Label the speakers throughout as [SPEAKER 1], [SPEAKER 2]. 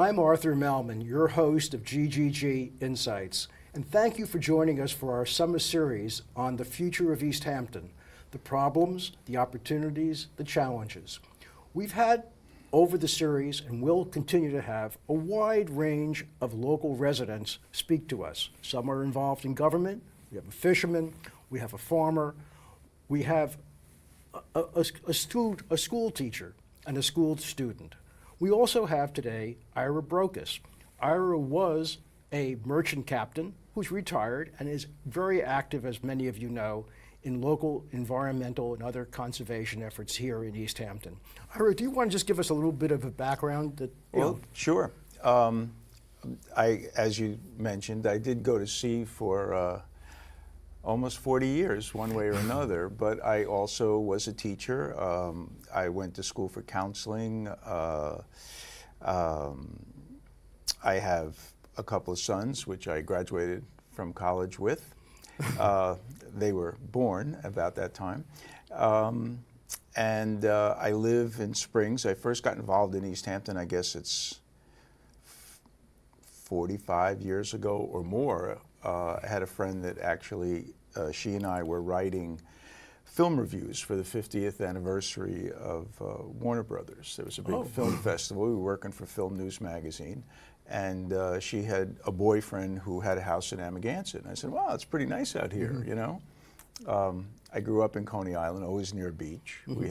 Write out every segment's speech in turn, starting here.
[SPEAKER 1] I'm Arthur Malman, your host of GGG Insights, and thank you for joining us for our summer series on the future of East Hampton, the problems, the opportunities, the challenges. We've had over the series, and will continue to have, a wide range of local residents speak to us. Some are involved in government. We have a fisherman, we have a farmer, we have a school teacher and a school student. We also have today Ira Barocas. Ira was a merchant captain who's retired and is very active, as many of you know, in local environmental and other conservation efforts here in East Hampton. Ira, do you want to just give us a little bit of a background?
[SPEAKER 2] Sure. As you mentioned, I did go to sea for almost 40 years, one way or another, but I also was a teacher. I went to school for counseling. I have a couple of sons, which I graduated from college with. They were born about that time. And I live in Springs. I first got involved in East Hampton, I guess it's 45 years ago or more. I had a friend that actually, she and I were writing film reviews for the 50th anniversary of Warner Brothers. There was a big film festival. We were working for Film News magazine. And she had a boyfriend who had a house in Amagansett. And I said, wow, it's pretty nice out here, you know? I grew up in Coney Island, always near a beach. We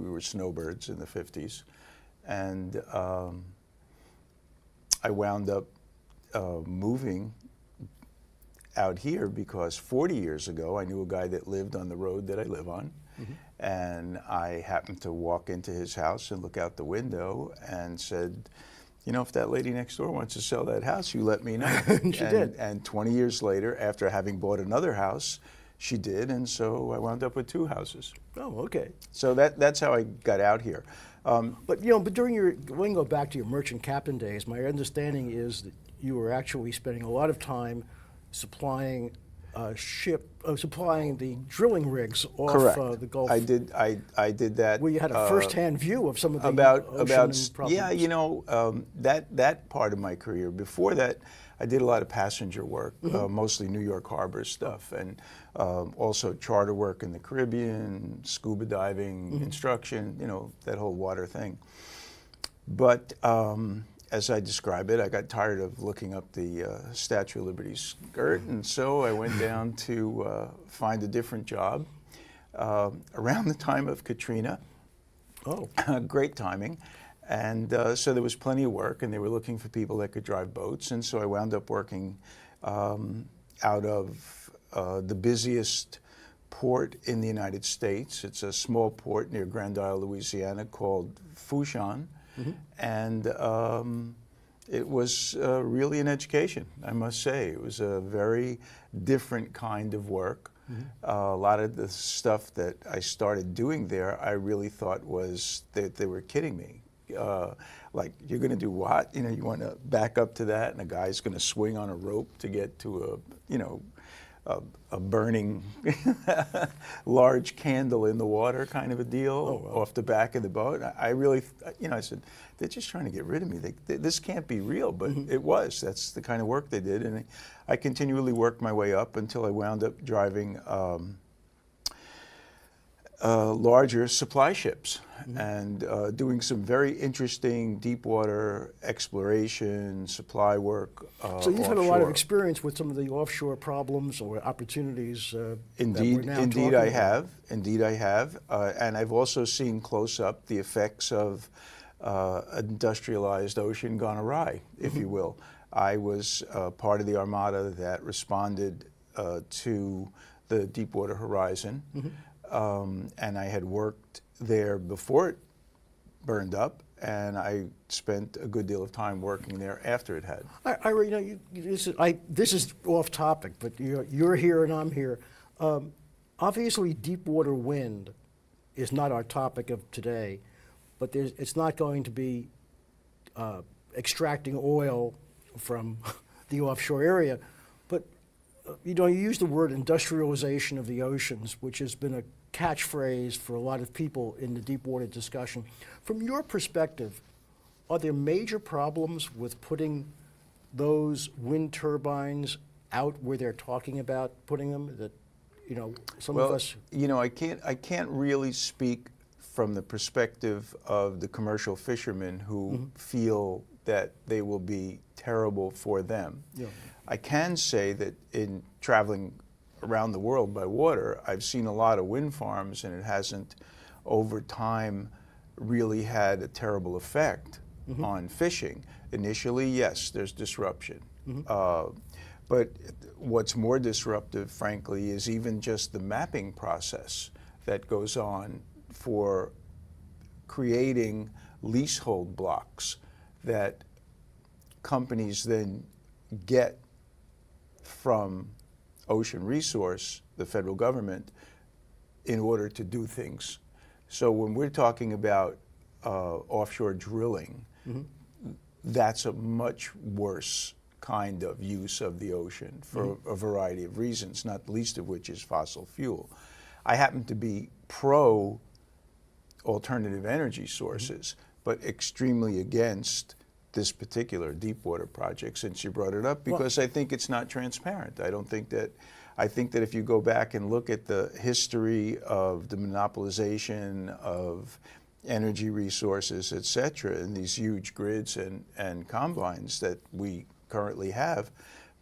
[SPEAKER 2] were snowbirds in the 50s. And I wound up moving out here because 40 years ago, I knew a guy that lived on the road that I live on. And I happened to walk into his house and look out the window and said, you know, if that lady next door wants to sell that house, you let me know.
[SPEAKER 1] She did.
[SPEAKER 2] And 20 years later, after having bought another house, she did, and so I wound up with 2 houses.
[SPEAKER 1] Oh, okay.
[SPEAKER 2] So that's how I got out here.
[SPEAKER 1] But you know, but during your, when you go back to your merchant captain days, my understanding is that you were actually spending a lot of time supplying supplying the drilling rigs off the Gulf.
[SPEAKER 2] I did that.
[SPEAKER 1] Where you had a first-hand view of some of the
[SPEAKER 2] about
[SPEAKER 1] problems.
[SPEAKER 2] yeah, you know, that part of my career. Before that, I did a lot of passenger work, mostly New York Harbor stuff, and also charter work in the Caribbean, scuba diving, instruction, you know, that whole water thing. But as I describe it, I got tired of looking up the Statue of Liberty skirt, and so I went down to find a different job around the time of Katrina.
[SPEAKER 1] Oh.
[SPEAKER 2] Great timing. And so there was plenty of work, and they were looking for people that could drive boats, and so I wound up working out of the busiest port in the United States. It's a small port near Grand Isle, Louisiana, called Fourchon. And it was really an education, I must say. It was a very different kind of work. A lot of the stuff that I started doing there, I really thought was that they were kidding me. Like, you're going to do what? You know, you want to back up to that, and a guy's going to swing on a rope to get to a, you know, a burning large candle in the water kind of a deal off the back of the boat. I really, you know, I said, they're just trying to get rid of me. This can't be real, but it was. That's the kind of work they did. And I continually worked my way up until I wound up driving larger supply ships and doing some very interesting deep water exploration, supply work.
[SPEAKER 1] So you've had a lot of experience with some of the offshore problems or opportunities.
[SPEAKER 2] Indeed I have. Indeed I have. And I've also seen close up the effects of industrialized ocean gone awry, if you will. I was part of the armada that responded to the Deepwater Horizon. And I had worked there before it burned up, and I spent a good deal of time working there after it had.
[SPEAKER 1] Ira, you know, this is off topic, but you're here and I'm here. Obviously, deep water wind is not our topic of today, but it's not going to be extracting oil from the offshore area. But you know, you use the word industrialization of the oceans, which has been a catchphrase for a lot of people in the deep water discussion. From your perspective, are there major problems with putting those wind turbines out where they're talking about putting them? That, some of us.
[SPEAKER 2] I can't really speak from the perspective of the commercial fishermen who feel that they will be terrible for them.
[SPEAKER 1] Yeah.
[SPEAKER 2] I can say that in traveling around the world by water, I've seen a lot of wind farms, and it hasn't, over time, really had a terrible effect on fishing. Initially, yes, there's disruption. But what's more disruptive, frankly, is even just the mapping process that goes on for creating leasehold blocks that companies then get from Ocean Resource, the federal government, in order to do things. So when we're talking about offshore drilling, that's a much worse kind of use of the ocean for a variety of reasons, not the least of which is fossil fuel. I happen to be pro alternative energy sources, but extremely against this particular deep water project, since you brought it up, because I think it's not transparent. I think that if you go back and look at the history of the monopolization of energy resources, et cetera, in these huge grids and combines that we currently have,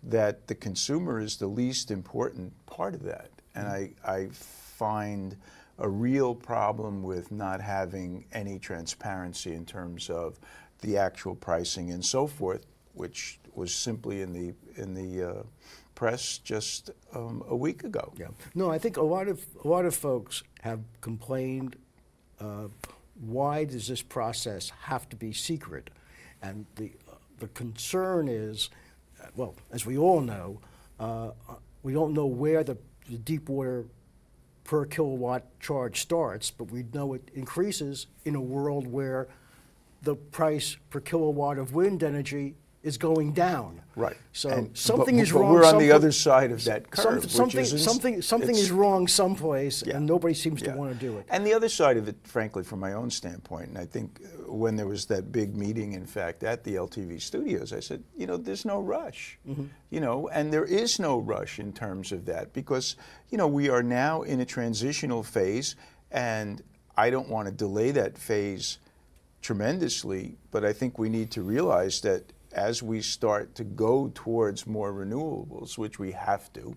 [SPEAKER 2] that the consumer is the least important part of that. And I find a real problem with not having any transparency in terms of the actual pricing and so forth, which was simply in the press just a week ago.
[SPEAKER 1] Yeah. No, I think a lot of folks have complained. Why does this process have to be secret? And the concern is, well, as we all know, we don't know where the deep water per kilowatt charge starts, but we know it increases in a world where the price per kilowatt of wind energy is going down.
[SPEAKER 2] Right.
[SPEAKER 1] So something is wrong.
[SPEAKER 2] But we're on the other side of that curve.
[SPEAKER 1] Something is wrong someplace, and nobody seems to want to do it.
[SPEAKER 2] And the other side of it, frankly, from my own standpoint, and I think when there was that big meeting, in fact, at the LTV studios, I said, there's no rush. And there is no rush in terms of that, because, we are now in a transitional phase, and I don't want to delay that phase tremendously, but I think we need to realize that as we start to go towards more renewables, which we have to,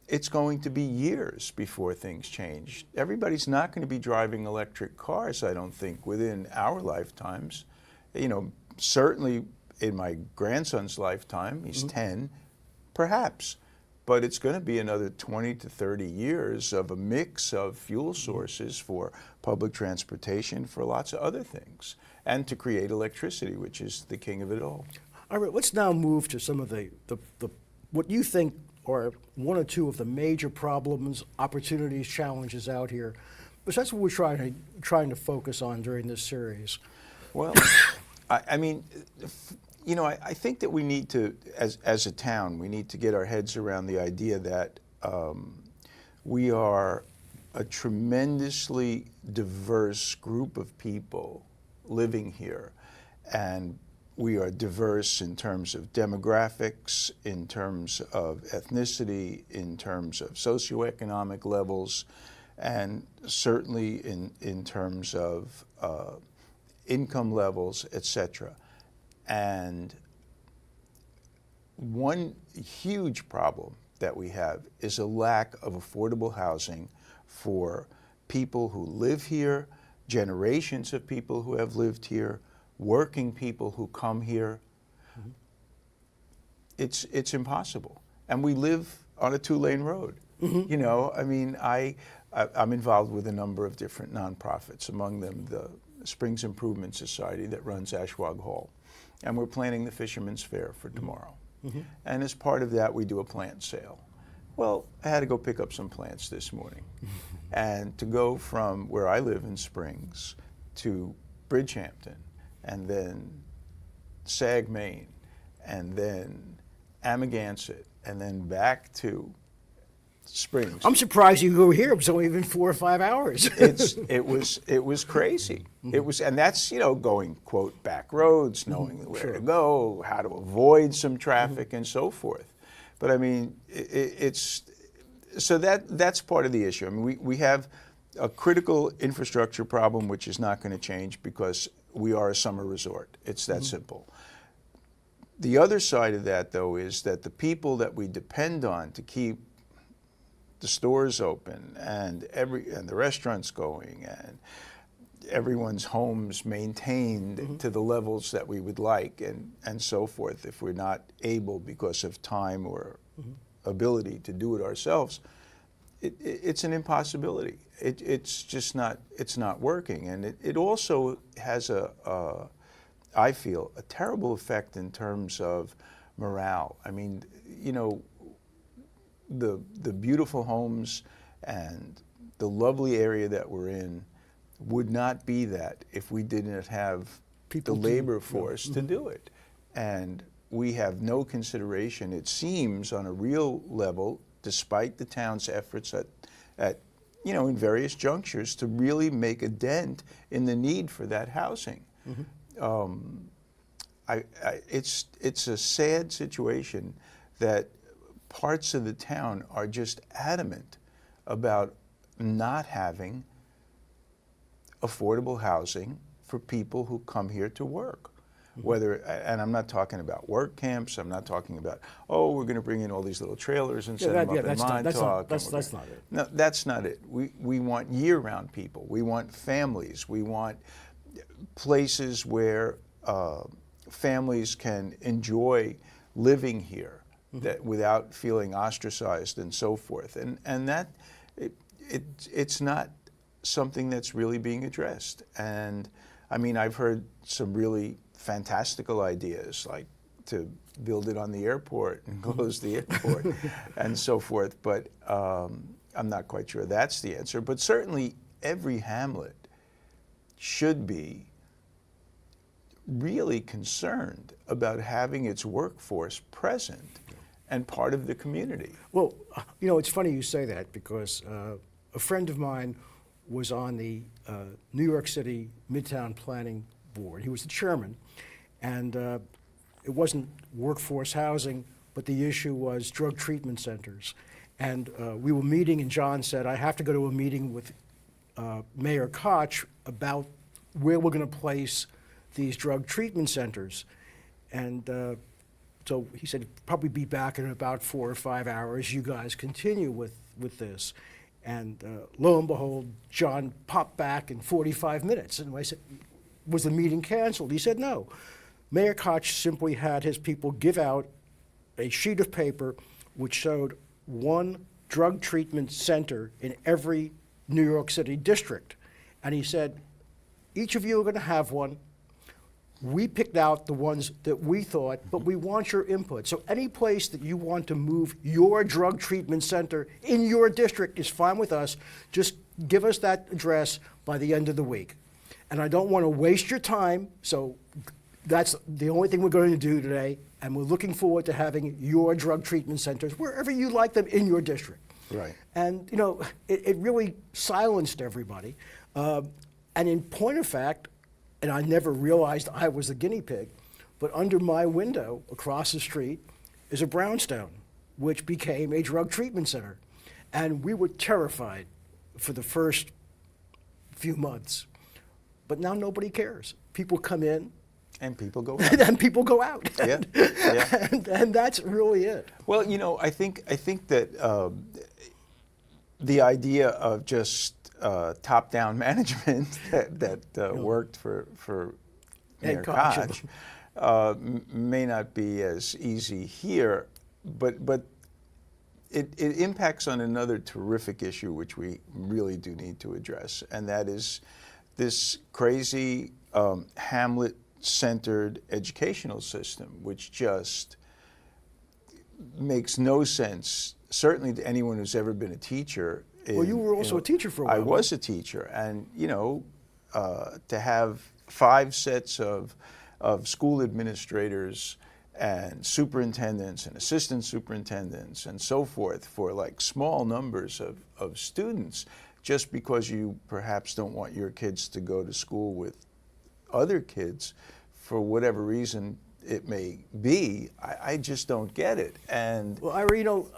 [SPEAKER 2] it's going to be years before things change. Everybody's not going to be driving electric cars, I don't think, within our lifetimes. Certainly in my grandson's lifetime, he's 10, perhaps. But it's going to be another 20 to 30 years of a mix of fuel sources for public transportation, for lots of other things, and to create electricity, which is the king of it all.
[SPEAKER 1] All right, let's now move to some of the what you think are one or two of the major problems, opportunities, challenges out here, because that's what we're trying to focus on during this series.
[SPEAKER 2] Well, I think that we need to, as a town, we need to get our heads around the idea that we are a tremendously diverse group of people living here, and we are diverse in terms of demographics, in terms of ethnicity, in terms of socioeconomic levels, and certainly in terms of income levels, etc. And one huge problem that we have is a lack of affordable housing for people who live here, generations of people who have lived here, working people who come here. It's impossible. And we live on a 2-lane road. I'm involved with a number of different nonprofits, among them the Springs Improvement Society that runs Ashwag Hall. And we're planning the Fisherman's Fair for tomorrow. And as part of that, we do a plant sale. Well, I had to go pick up some plants this morning. And to go from where I live in Springs to Bridgehampton, and then Sag, Maine, and then Amagansett, and then back to Springs.
[SPEAKER 1] I'm surprised you go here. It was only even 4 or 5 hours.
[SPEAKER 2] It was crazy. It was, and that's, going, quote, back roads, knowing where to go, how to avoid some traffic, and so forth. But I mean, it's so that's part of the issue. I mean, we have a critical infrastructure problem which is not going to change because we are a summer resort. It's that simple. The other side of that, though, is that the people that we depend on to keep the stores open and the restaurants going and everyone's homes maintained to the levels that we would like and so forth, if we're not able because of time or ability to do it ourselves, it's an impossibility. It's just not, it's not working. And it also has I feel, a terrible effect in terms of morale. I mean, the beautiful homes and the lovely area that we're in would not be that if we didn't have the labor force to do it. And we have no consideration, it seems, on a real level, despite the town's efforts at in various junctures to really make a dent in the need for that housing. It's a sad situation that parts of the town are just adamant about not having affordable housing for people who come here to work. And I'm not talking about work camps, I'm not talking about, we're going to bring in all these little trailers and set them up in Montauk.
[SPEAKER 1] That's not it.
[SPEAKER 2] No, that's not it. We want year-round people. We want families. We want places where families can enjoy living here that without feeling ostracized and so forth. And that it's not something that's really being addressed. And I mean, I've heard some really fantastical ideas, like to build it on the airport and close the airport and so forth. But I'm not quite sure that's the answer. But certainly every hamlet should be really concerned about having its workforce present and part of the community.
[SPEAKER 1] Well, it's funny you say that because a friend of mine was on the New York City Midtown Planning Board. He was the chairman, and it wasn't workforce housing, but the issue was drug treatment centers. And we were meeting, and John said, I have to go to a meeting with Mayor Koch about where we're going to place these drug treatment centers. And so he said, probably be back in about 4 or 5 hours. You guys continue with this. And lo and behold, John popped back in 45 minutes. And I said, was the meeting canceled? He said, no. Mayor Koch simply had his people give out a sheet of paper which showed one drug treatment center in every New York City district. And he said, each of you are going to have one. We picked out the ones that we thought, but we want your input. So any place that you want to move your drug treatment center in your district is fine with us. Just give us that address by the end of the week. And I don't want to waste your time, so that's the only thing we're going to do today. And we're looking forward to having your drug treatment centers wherever you like them in your district.
[SPEAKER 2] Right.
[SPEAKER 1] And, it really silenced everybody. And in point of fact, and I never realized I was the guinea pig, but under my window across the street is a brownstone, which became a drug treatment center. And we were terrified for the first few months. But now nobody cares. People come in.
[SPEAKER 2] And people go out.
[SPEAKER 1] And people go out.
[SPEAKER 2] Yeah. Yeah.
[SPEAKER 1] And that's really it.
[SPEAKER 2] Well, I think that the idea of just top-down management that worked for Mayor Koch may not be as easy here, but it impacts on another terrific issue which we really do need to address, and that is this crazy Hamlet-centered educational system, which just makes no sense, certainly to anyone who's ever been a teacher.
[SPEAKER 1] Well, you were also a teacher for a while.
[SPEAKER 2] I was a teacher, and to have 5 sets of school administrators and superintendents and assistant superintendents and so forth for like small numbers of students, just because you perhaps don't want your kids to go to school with other kids for whatever reason it may be. I just don't get it. And
[SPEAKER 1] well, Ira, you know,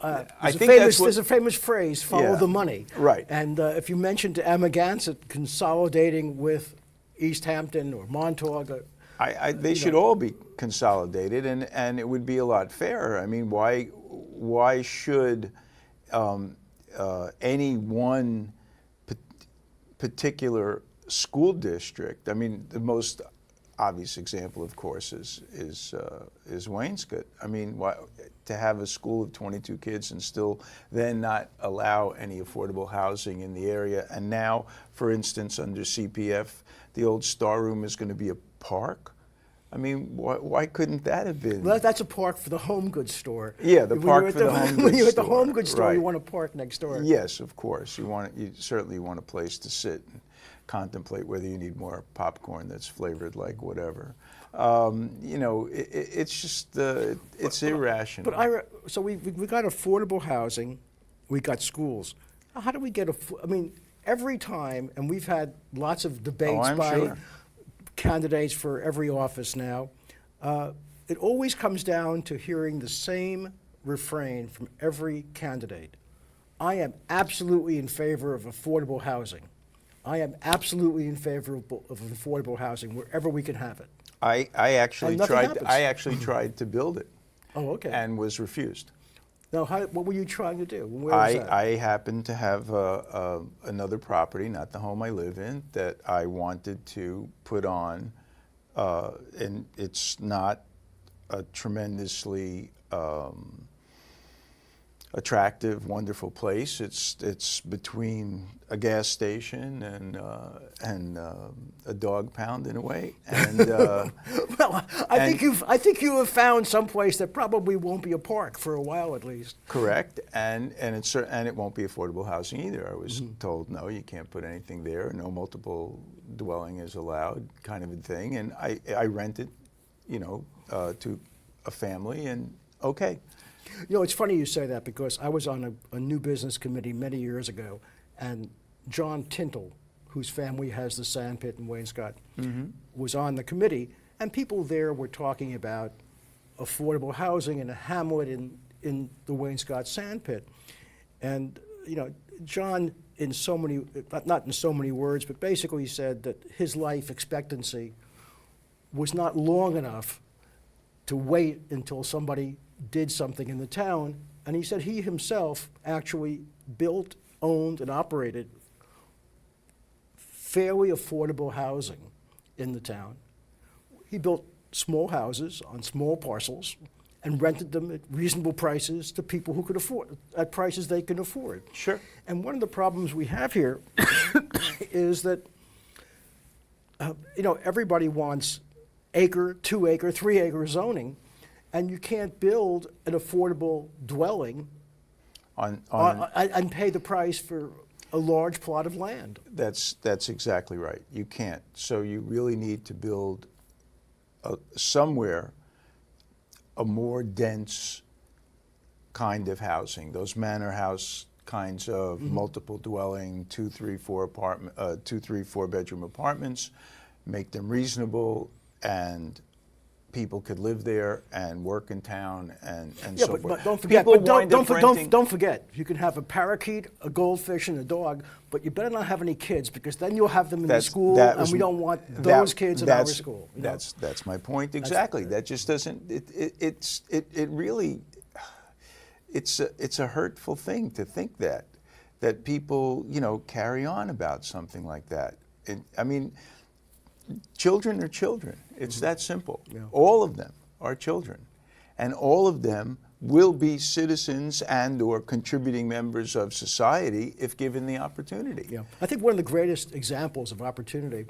[SPEAKER 2] I think
[SPEAKER 1] there's a famous phrase, follow the money.
[SPEAKER 2] Right.
[SPEAKER 1] And if you mentioned to Emma Gansett consolidating with East Hampton or Montauk,
[SPEAKER 2] they should all be consolidated, and it would be a lot fairer. I mean, why should any one particular school district? I mean, the most obvious example, of course, is Wainscott. I mean, to have a school of 22 kids and still then not allow any affordable housing in the area, and now, for instance, under CPF, the old Star Room is going to be a park. I mean, why couldn't that have been?
[SPEAKER 1] Well, that's a park for the home goods store.
[SPEAKER 2] Yeah, the park for the home goods store.
[SPEAKER 1] When you're at the home goods store,
[SPEAKER 2] right.
[SPEAKER 1] You want a park next door.
[SPEAKER 2] Yes, of course. You certainly want a place to sit and contemplate whether you need more popcorn that's flavored like whatever. You know, it's just it's irrational.
[SPEAKER 1] But Ira, so we got affordable housing, we got schools. How do we get I mean, every time, and we've had lots of debates by
[SPEAKER 2] sure.
[SPEAKER 1] candidates for every office now, it always comes down to hearing the same refrain from every candidate. I am absolutely in favor of affordable housing. I am absolutely in favor of affordable housing wherever we can have it.
[SPEAKER 2] I actually tried to build it.
[SPEAKER 1] Oh, okay.
[SPEAKER 2] And was refused.
[SPEAKER 1] Now, what were you trying to do? Where was that?
[SPEAKER 2] I happened to have another property, not the home I live in, that I wanted to put on, and it's not a tremendously attractive, wonderful place. It's between a gas station and a dog pound in a way. And
[SPEAKER 1] well, I think you have found some place that probably won't be a park for a while at least.
[SPEAKER 2] Correct, and it won't be affordable housing either. I was told no, you can't put anything there. No multiple dwelling is allowed, kind of a thing. And I rented, you know, to a family, and okay.
[SPEAKER 1] You know, it's funny you say that because I was on a new business committee many years ago, and John Tintle, whose family has the sand pit in Wainscott, was on the committee, and people there were talking about affordable housing in a hamlet in the Wainscott sand pit. And, you know, John, in so many, not in so many words, but basically said that his life expectancy was not long enough to wait until somebody did something in the town, and he said he himself actually built, owned, and operated fairly affordable housing in the town. He built small houses on small parcels and rented them at reasonable prices to people who could afford, at prices they can afford.
[SPEAKER 2] Sure.
[SPEAKER 1] And one of the problems we have here is that, you know, everybody wants acre, 2 acre, 3 acre zoning, and you can't build an affordable dwelling and pay the price for a large plot of land.
[SPEAKER 2] That's exactly right. You can't. So you really need to build somewhere a more dense kind of housing. Those manor house kinds of multiple dwelling, 2, 3, 4 bedroom apartments, make them reasonable, and people could live there and work in town and
[SPEAKER 1] yeah,
[SPEAKER 2] so forth.
[SPEAKER 1] But don't forget,
[SPEAKER 2] People
[SPEAKER 1] don't forget, you can have a parakeet, a goldfish, and a dog, but you better not have any kids because then you'll have them in the school, and we don't want those kids in our school. You know?
[SPEAKER 2] That's my point exactly. That just doesn't. It really. It's a hurtful thing to think that people, you know, carry on about something like that. I mean, children are children. It's that simple. Yeah. All of them are children, and all of them will be citizens and/or contributing members of society if given the opportunity.
[SPEAKER 1] Yeah, I think one of the greatest examples of opportunity,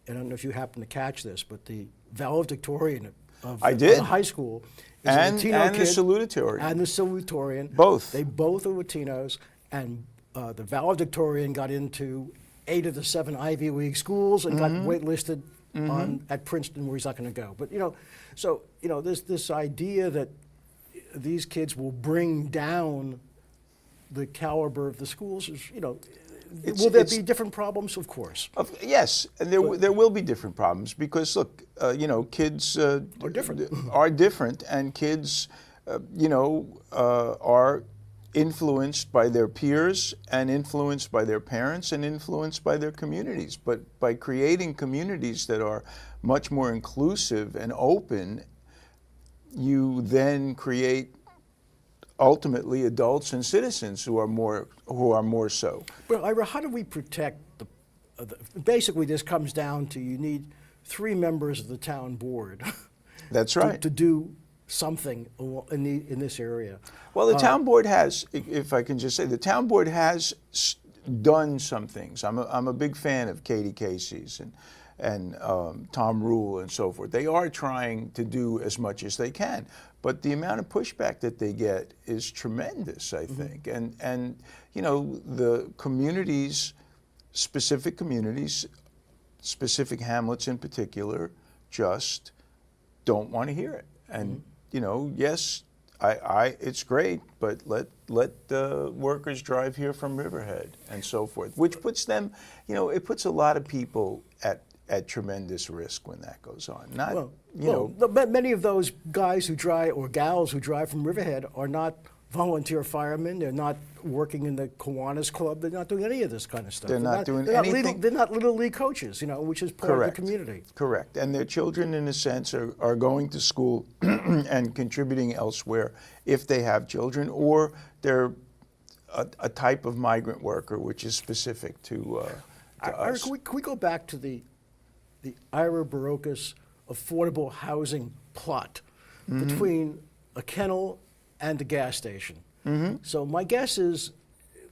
[SPEAKER 1] and I don't know if you happen to catch this, but the valedictorian of the high school is a Latino kid,
[SPEAKER 2] the salutatorian.
[SPEAKER 1] And the salutatorian.
[SPEAKER 2] Both.
[SPEAKER 1] They both are Latinos, and the valedictorian got into 8 of the 7 Ivy League schools and got waitlisted at Princeton where he's not going to go. But so there's this idea that these kids will bring down the caliber of the schools. Will there be different problems? Of course.
[SPEAKER 2] Yes, and there will be different problems because look, kids
[SPEAKER 1] are different.
[SPEAKER 2] Are different, and kids, are influenced by their peers and influenced by their parents and influenced by their communities. But by creating communities that are much more inclusive and open, you then create ultimately adults and citizens who are more so.
[SPEAKER 1] Well, Ira, how do we protect basically this comes down to you need 3 members of the town board.
[SPEAKER 2] That's right.
[SPEAKER 1] to do something in this area.
[SPEAKER 2] Well, the town board has, if I can just say, the town board has done some things. I'm a big fan of Katie Casey's and Tom Rule and so forth. They are trying to do as much as they can, but the amount of pushback that they get is tremendous, I think. And the communities, specific hamlets in particular, just don't want to hear it. And yes, it's great, but let the workers drive here from Riverhead and so forth, which puts them, it puts a lot of people at tremendous risk when that goes on.
[SPEAKER 1] Many of those guys who drive or gals who drive from Riverhead are not volunteer firemen. They're not working in the Kiwanis Club. They're not doing any of this kind of stuff.
[SPEAKER 2] They're not doing anything.
[SPEAKER 1] They're not Little League coaches, which is part of the community.
[SPEAKER 2] Correct. And their children, in a sense, are going to school and contributing elsewhere if they have children, or they're a type of migrant worker which is specific to
[SPEAKER 1] Ira,
[SPEAKER 2] us.
[SPEAKER 1] can we go back to the Ira Barocas affordable housing plot between a kennel and the gas station? So my guess is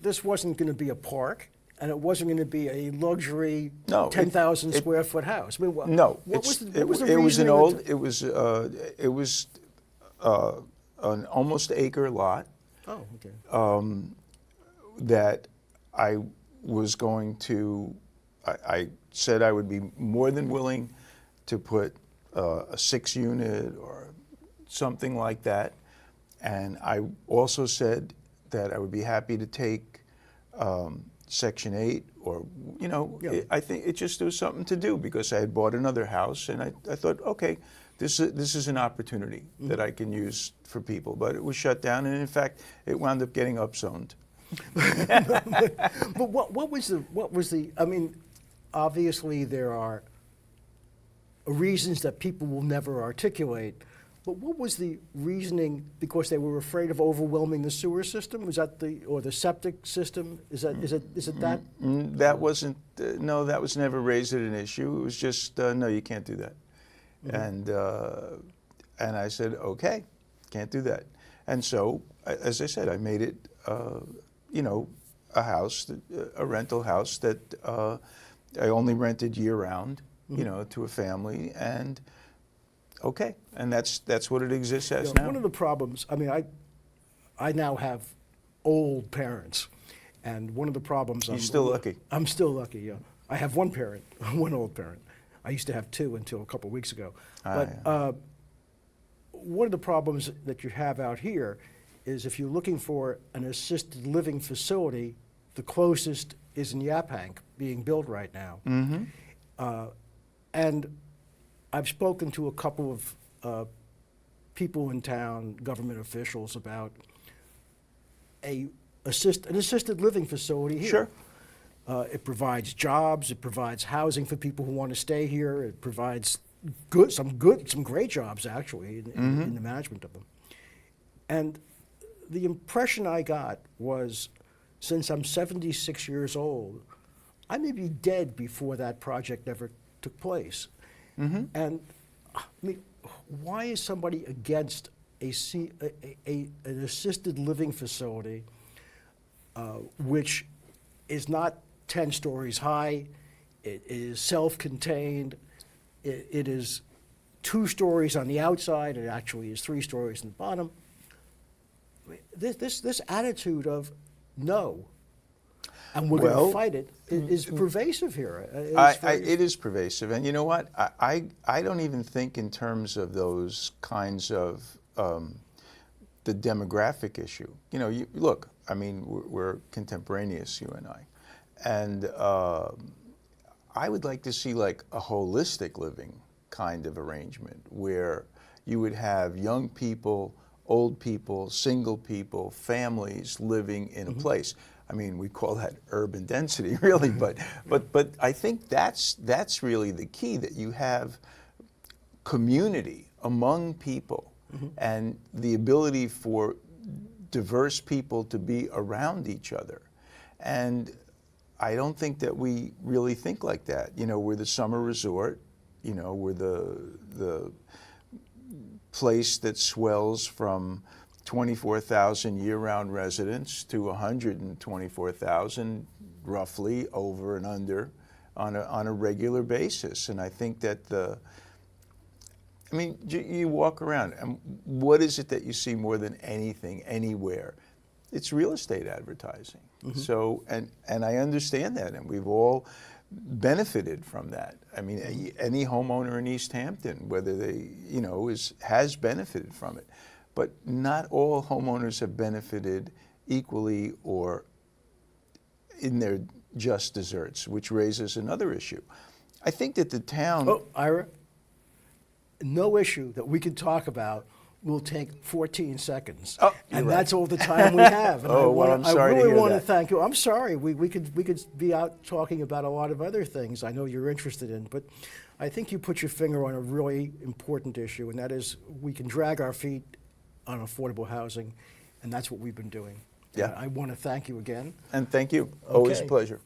[SPEAKER 1] this wasn't going to be a park, and it wasn't going to be a luxury 10,000 square foot house. I mean,
[SPEAKER 2] it was an almost acre lot.
[SPEAKER 1] Oh, okay.
[SPEAKER 2] That I was going to. I said I would be more than willing to put a 6-unit or something like that. And I also said that I would be happy to take Section 8 or, I think it just was something to do because I had bought another house and I thought, okay, this is an opportunity that I can use for people. But it was shut down, and in fact, it wound up getting upzoned.
[SPEAKER 1] But what was the, I mean, obviously there are reasons that people will never articulate. But what was the reasoning? Because they were afraid of overwhelming the sewer system? Was that or the septic system? Is it that?
[SPEAKER 2] That wasn't. No, that was never raised as an issue. It was just no, you can't do that. And I said, okay, can't do that. And so, as I said, I made it, a house, a rental house that I only rented year round, to a family and. Okay, and that's what it exists as now.
[SPEAKER 1] One of the problems, I mean, I now have old parents, and one of the problems.
[SPEAKER 2] You're still lucky.
[SPEAKER 1] I'm still lucky, yeah. I have one parent, one old parent. I used to have 2 until a couple of weeks ago. But one of the problems that you have out here is if you're looking for an assisted living facility, the closest is in Yaphank, being built right now. And I've spoken to a couple of people in town, government officials, about an assisted living facility here.
[SPEAKER 2] Sure.
[SPEAKER 1] It provides jobs. It provides housing for people who want to stay here. It provides some great jobs actually in the management of them. And the impression I got was, since I'm 76 years old, I may be dead before that project ever took place. And I mean, why is somebody against an assisted living facility which is not 10 stories high, it is self-contained, it is 2 stories on the outside, it actually is 3 stories in the bottom? This attitude of no. and we're going
[SPEAKER 2] Well,
[SPEAKER 1] to fight it, is pervasive here.
[SPEAKER 2] It is pervasive, and you know what? I don't even think in terms of those kinds of the demographic issue. You know, look, I mean, we're contemporaneous, you and I, and I would like to see like a holistic living kind of arrangement where you would have young people, old people, single people, families living in a place. I mean, we call that urban density, really, but I think that's really the key, that you have community among people and the ability for diverse people to be around each other. And I don't think that we really think like that. You know, we're the summer resort, you know, we're the place that swells from 24,000 year-round residents to 124,000 roughly over and under on a regular basis. And I think that I mean, you walk around and what is it that you see more than anything anywhere? It's real estate advertising. So, and I understand that, and we've all benefited from that. I mean, any homeowner in East Hampton, whether they, you know, has benefited from it. But not all homeowners have benefited equally or in their just desserts, which raises another issue. I think that the town...
[SPEAKER 1] Oh, Ira, no issue that we can talk about will take 14 seconds.
[SPEAKER 2] Oh,
[SPEAKER 1] and
[SPEAKER 2] you're
[SPEAKER 1] that's
[SPEAKER 2] right.
[SPEAKER 1] all the time we have. And
[SPEAKER 2] I'm sorry
[SPEAKER 1] I really
[SPEAKER 2] to hear
[SPEAKER 1] want to
[SPEAKER 2] that.
[SPEAKER 1] thank you. I'm sorry. We could be out talking about a lot of other things I know you're interested in, but I think you put your finger on a really important issue, and that is we can drag our feet on affordable housing, and that's what we've been doing.
[SPEAKER 2] Yeah.
[SPEAKER 1] And I want to thank you again.
[SPEAKER 2] And thank you. Always a
[SPEAKER 1] Okay.
[SPEAKER 2] pleasure.